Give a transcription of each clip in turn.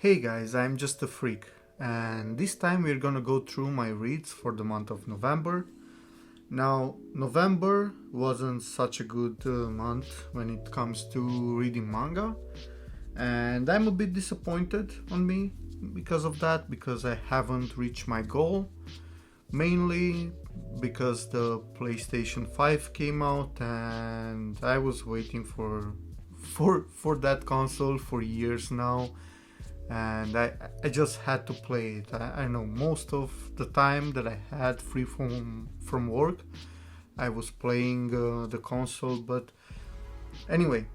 Hey guys, I'm just a freak, and this time we're gonna go through my reads for the month of November. Now, November wasn't such a good month when it comes to reading manga, and I'm a bit disappointed on me because of that, because I haven't reached my goal, mainly because the PlayStation 5 came out and I was waiting for that console for years now, and I just had to play it. I know most of the time that I had free from work, I was playing the console. But anyway,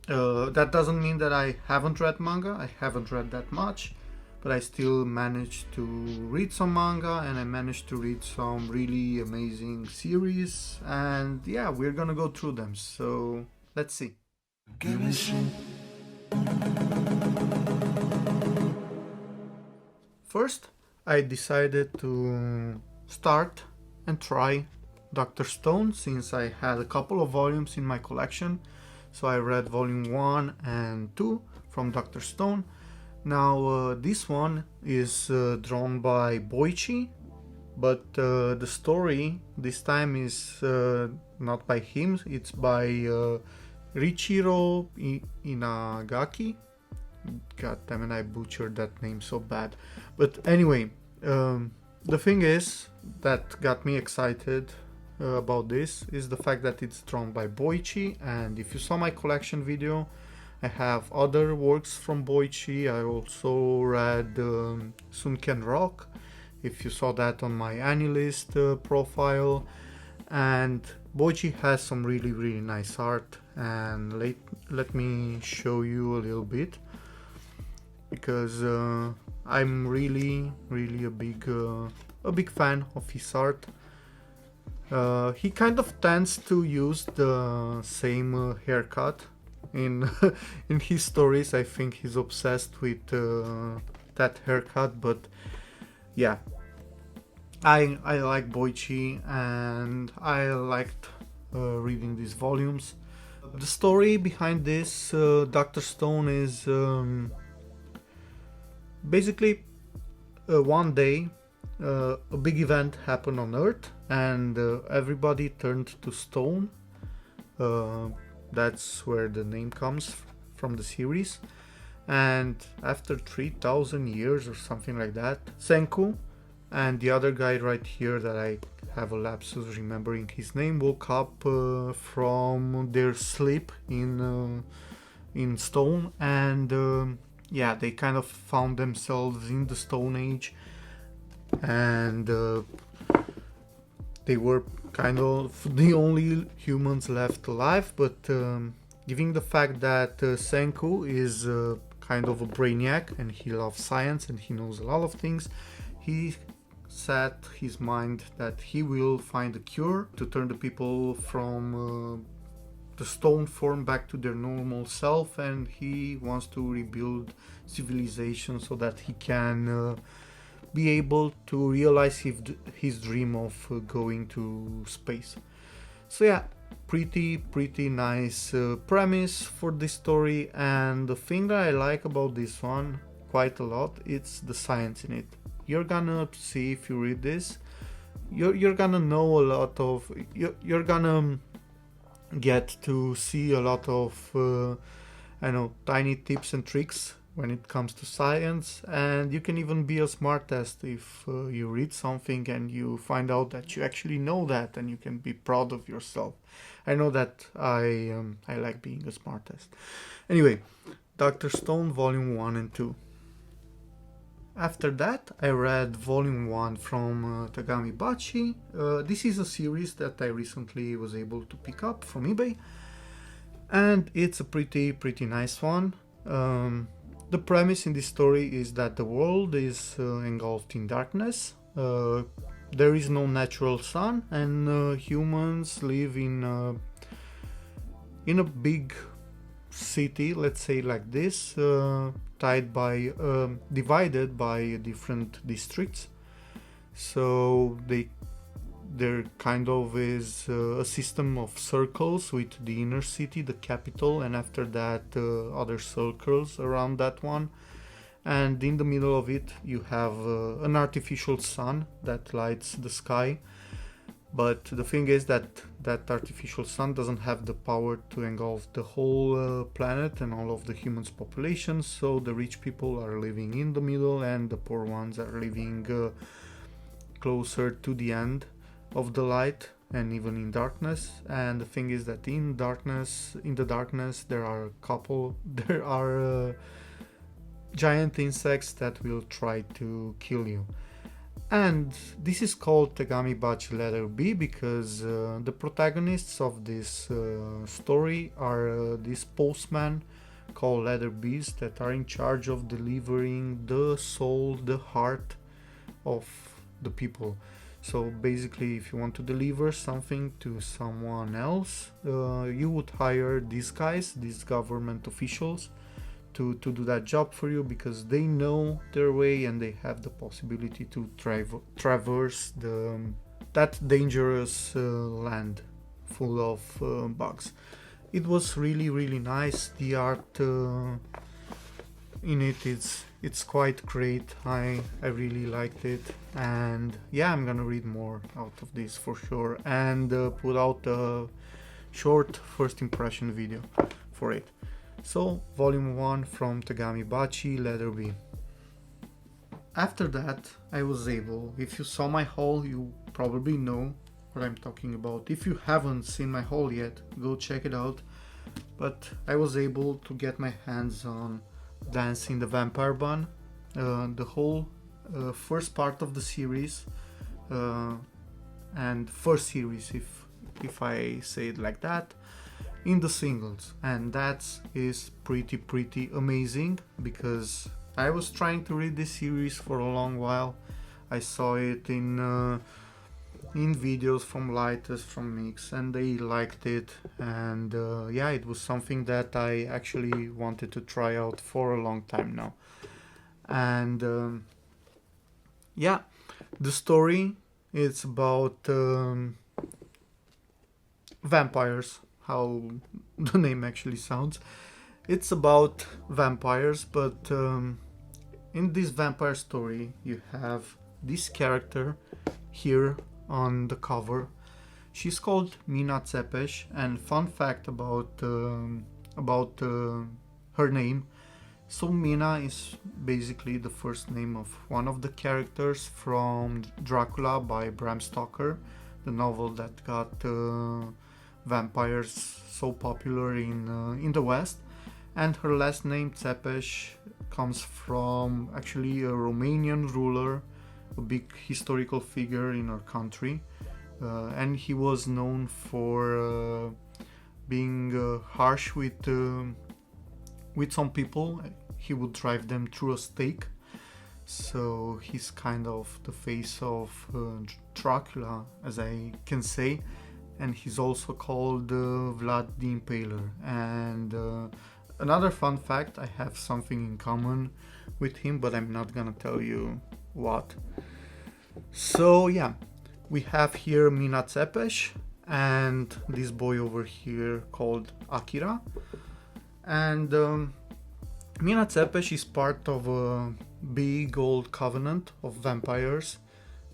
that doesn't mean that I haven't read manga. I haven't read that much, but I still managed to read some manga, and I managed to read some really amazing series. And yeah, we're gonna go through them. So let's see. First, I decided to start and try Dr. Stone, since I had a couple of volumes in my collection. So I read volume 1 and 2 from Dr. Stone. Now this one is drawn by Boichi, but the story this time is not by him, it's by Richiro Inagaki. God damn it, I butchered that name so bad. But anyway, the thing is that got me excited about this is the fact that it's drawn by Boichi, and if you saw my collection video, I have other works from Boichi. I also read Sunken Rock, if you saw that on my AniList profile, and Boichi has some really nice art, and let me show you a little bit, because I'm really a big fan of his art. He kind of tends to use the same haircut in in his stories. I think he's obsessed with that haircut, but yeah, I like Boichi, and I liked reading these volumes. The story behind this Dr. Stone is basically one day a big event happened on Earth, and everybody turned to stone. That's where the name comes from the series. And after 3,000 years or something like that, Senku and the other guy right here that I have a lapsus remembering his name woke up from their sleep in stone, and yeah, they kind of found themselves in the Stone Age, and they were kind of the only humans left alive. But given the fact that Senku is kind of a brainiac, and he loves science and he knows a lot of things, he set his mind that he will find a cure to turn the people from the stone form back to their normal self, and he wants to rebuild civilization so that he can be able to realize his dream of going to space. So yeah, pretty nice premise for this story, and the thing that I like about this one quite a lot, it's the science in it. You're gonna see, if you read this, you're gonna know a lot of, you're gonna get to see a lot of I know, tiny tips and tricks when it comes to science, and you can even be a smart test if you read something and you find out that you actually know that, and you can be proud of yourself. I know that I like being a smart test. Anyway, Dr. Stone volume 1 and 2. After that, I read volume 1 from Tagamibachi. This is a series that I recently was able to pick up from eBay, and it's a pretty nice one. The premise in this story is that the world is engulfed in darkness. There is no natural sun, and humans live in a big city, let's say like this, divided by different districts. So there kind of is a system of circles, with the inner city, the capital, and after that other circles around that one. and in the middle of it you have an artificial sun that lights the sky. But the thing is that that artificial sun doesn't have the power to engulf the whole planet and all of the humans' population, so the rich people are living in the middle and the poor ones are living closer to the end of the light and even in darkness. And the thing is that in the darkness there are giant insects that will try to kill you. And this is called Tagamibachi letter B because the protagonists of this story are these postmen called letter Bs that are in charge of delivering the soul, the heart of the people. So basically, if you want to deliver something to someone else, you would hire these guys, these government officials, to do that job for you, because they know their way and they have the possibility to traverse that dangerous land full of bugs. It was really, really nice. The art in it's quite great. I really liked it, and yeah, I'm gonna read more out of this for sure, and put out a short first impression video for it. So, volume 1 from Tagamibachi, letter B. After that, I was able, if you saw my haul, you probably know what I'm talking about. If you haven't seen my haul yet, go check it out. But I was able to get my hands on Dancing the Vampire Bun, the whole first part of the series, and first series, if I say it like that, in the singles, and that is pretty amazing, because I was trying to read this series for a long while. I saw it in videos from Lighters, from Mix, and they liked it, and yeah, it was something that I actually wanted to try out for a long time now. And yeah, the story is about vampires, how the name actually sounds. It's about vampires, but in this vampire story you have this character here on the cover. She's called Mina Cepes, and fun fact about her name. So Mina is basically the first name of one of the characters from Dracula by Bram Stoker, the novel that got vampires so popular in the West. And her last name, Cepes, comes from actually a Romanian ruler, a big historical figure in our country, and he was known for being harsh with some people. He would drive them through a stake. So he's kind of the face of Dracula, as I can say, and he's also called Vlad the Impaler. And another fun fact, I have something in common with him, but I'm not gonna tell you what. So yeah, we have here Mina Cepes and this boy over here called Akira. And Mina Cepes is part of a big old covenant of vampires,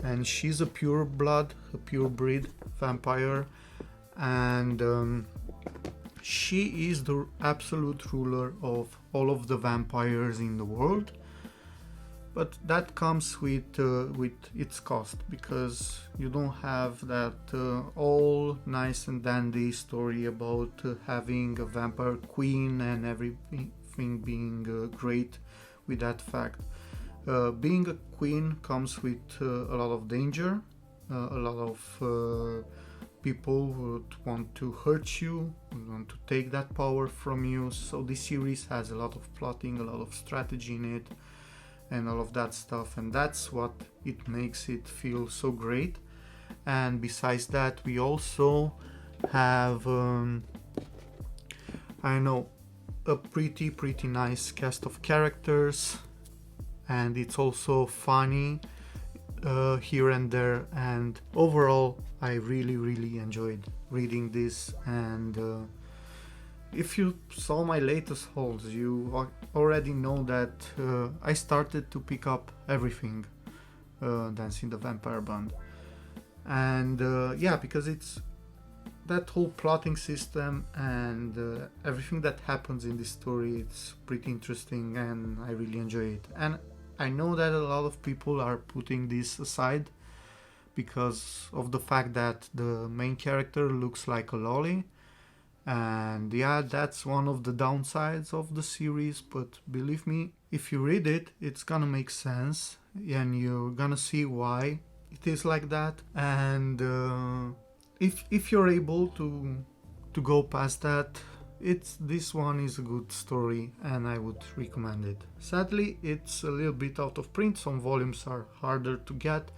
and she's a pure blood, a pure breed vampire, and she is the absolute ruler of all of the vampires in the world. But that comes with its cost, because you don't have that all nice and dandy story about having a vampire queen and everything being great with that fact. Being a queen comes with a lot of danger, a lot of people who want to hurt you, who want to take that power from you. So this series has a lot of plotting, a lot of strategy in it, and all of that stuff, and that's what it makes it feel so great. And besides that, we also have a pretty nice cast of characters, and it's also funny here and there, and overall I really enjoyed reading this. And if you saw my latest hauls, you already know that I started to pick up everything Dancing the Vampire Bun. And yeah, because it's that whole plotting system and everything that happens in this story, it's pretty interesting and I really enjoy it. And I know that a lot of people are putting this aside because of the fact that the main character looks like a lolly. And yeah, that's one of the downsides of the series, but believe me, if you read it, it's gonna make sense and you're gonna see why it is like that. And if you're able to go past that, this one is a good story and I would recommend it. Sadly, it's a little bit out of print. Some volumes are harder to get,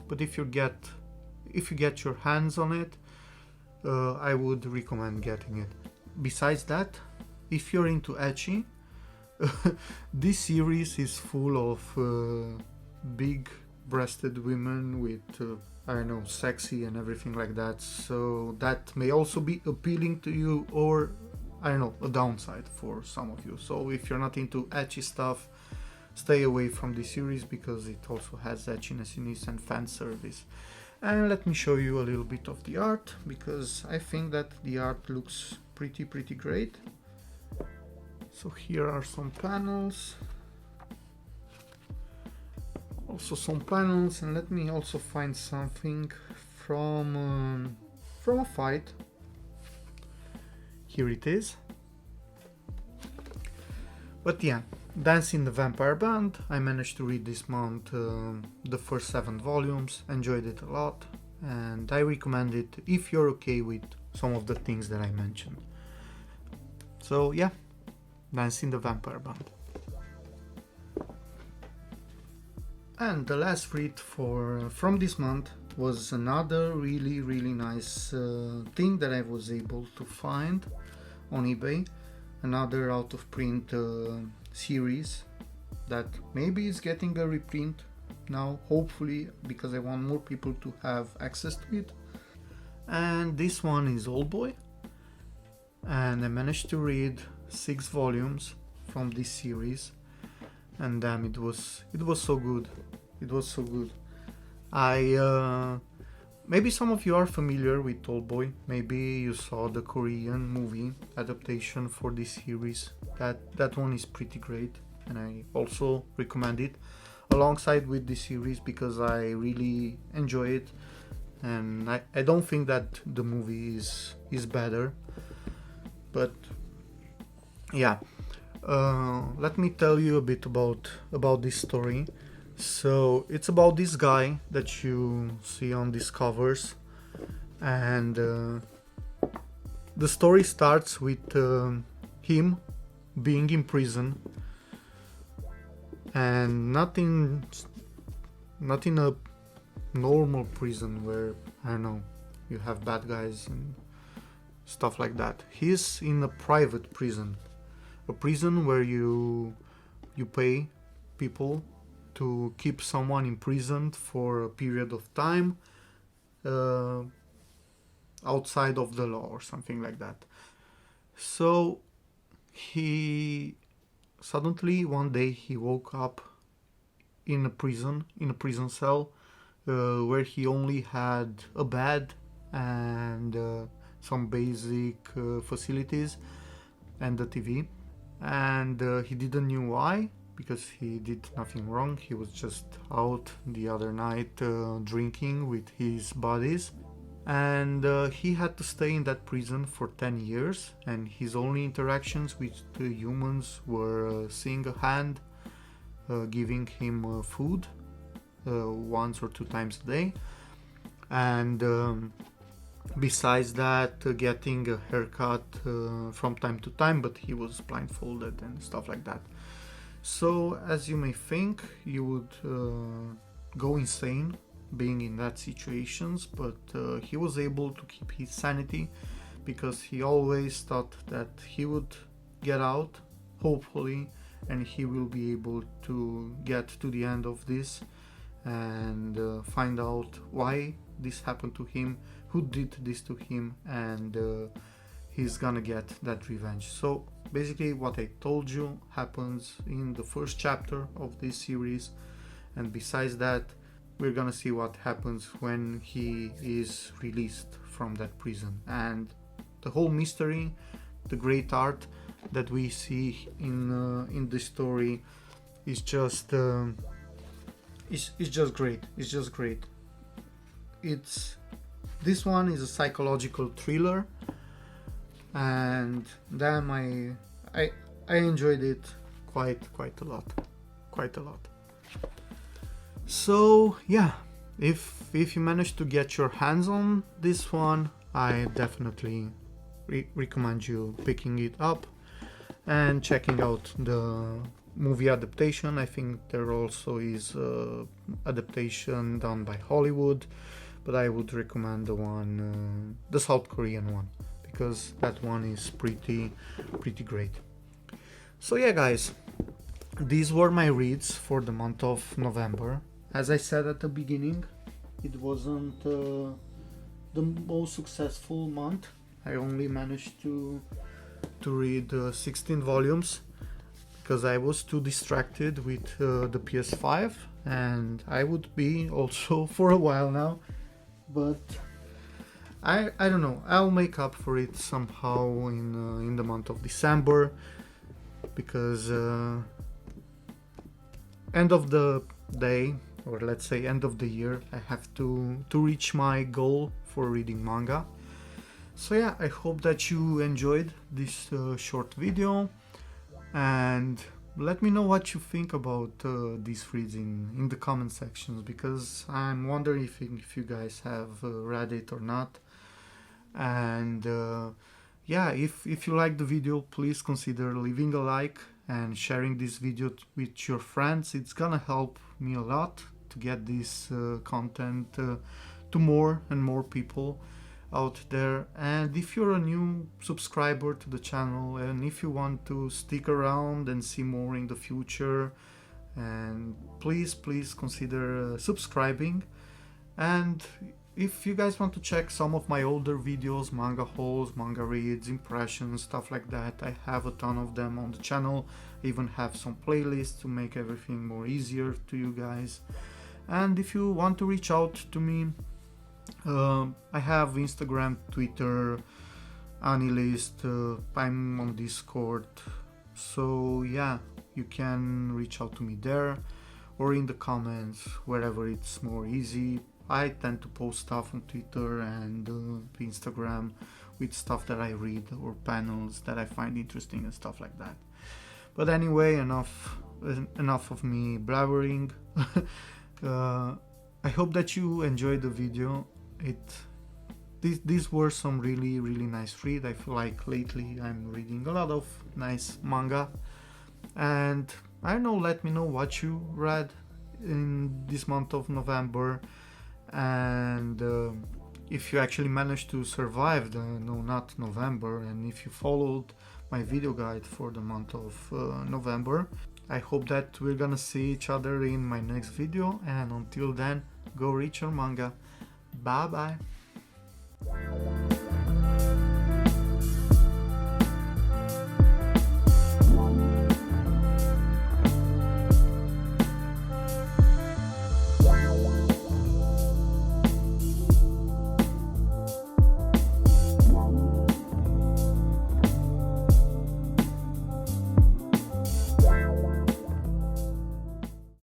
but if you get your hands on it, I would recommend getting it. Besides that, if you're into ecchi, this series is full of big-breasted women with I don't know, sexy and everything like that, so that may also be appealing to you, or I don't know, a downside for some of you. So if you're not into ecchi stuff, stay away from this series because it also has echiness in it and fan service. And let me show you a little bit of the art, because I think that the art looks pretty great. So here are some panels. Also some panels, and let me also find something from a fight. Here it is. But yeah, Dancing the Vampire Bun, I managed to read this month the first 7 volumes, enjoyed it a lot, and I recommend it if you're okay with some of the things that I mentioned. So yeah, Dancing the Vampire Bun. And the last read from this month was another really nice thing that I was able to find on eBay. Another out of print series that maybe is getting a reprint now, hopefully, because I want more people to have access to it. And this one is Oldboy, and I managed to read 6 volumes from this series, and damn, it was so good. It was so good. Maybe some of you are familiar with Oldboy. Maybe you saw the Korean movie adaptation for this series. That one is pretty great, and I also recommend it alongside with this series because I really enjoy it, and I don't think that the movie is better. But yeah, let me tell you a bit about this story. So it's about this guy that you see on these covers, and the story starts with him being in prison, and not in a normal prison where, I don't know, you have bad guys and stuff like that. He's in a private prison, a prison where you pay people to keep someone imprisoned for a period of time outside of the law or something like that. So he suddenly one day he woke up in a prison cell where he only had a bed and some basic facilities and the TV, and he didn't know why, because he did nothing wrong. He was just out the other night drinking with his buddies, and he had to stay in that prison for 10 years, and his only interactions with the humans were seeing a hand giving him food 1 or 2 times a day, and besides that getting a haircut from time to time, but he was blindfolded and stuff like that. So, as you may think, you would go insane being in that situations, but he was able to keep his sanity because he always thought that he would get out, hopefully, and he will be able to get to the end of this and find out why this happened to him, who did this to him, and he's gonna get that revenge. So basically what I told you happens in the first chapter of this series, and besides that we're gonna see what happens when he is released from that prison. And the whole mystery, the great art that we see in the story is just it's just great. It's just great. This one is a psychological thriller, and damn, I enjoyed it quite a lot. So yeah, if you manage to get your hands on this one, I definitely recommend you picking it up and checking out the movie adaptation. I think there also is adaptation done by Hollywood, but I would recommend the South Korean one, because that one is pretty great. So yeah guys, these were my reads for the month of November. As I said at the beginning, it wasn't the most successful month. I only managed to read 16 volumes because I was too distracted with the PS5, and I would be also for a while now, but I don't know, I'll make up for it somehow in the month of December, because end of the day, or let's say end of the year, I have to reach my goal for reading manga. So yeah, I hope that you enjoyed this short video, and let me know what you think about these reads in the comment sections, because I'm wondering if you guys have read it or not. And yeah, if you like the video, please consider leaving a like and sharing this video with your friends. It's gonna help me a lot to get this content to more and more people out there. And if you're a new subscriber to the channel, and if you want to stick around and see more in the future, and please consider subscribing. And if you guys want to check some of my older videos, manga hauls, manga reads, impressions, stuff like that, I have a ton of them on the channel. I even have some playlists to make everything more easier to you guys. And if you want to reach out to me, I have Instagram, Twitter, Anilist, I'm on Discord. So yeah, you can reach out to me there or in the comments, wherever it's more easy. I tend to post stuff on Twitter and Instagram with stuff that I read or panels that I find interesting and stuff like that. But anyway, enough of me blabbering. I hope that you enjoyed the video. These were some really nice reads. I feel like lately I'm reading a lot of nice manga, and I don't know, let me know what you read in this month of November, and if you actually managed to survive not November, and if you followed my video guide for the month of November. I hope that we're gonna see each other in my next video, and until then, go read your manga. Bye bye.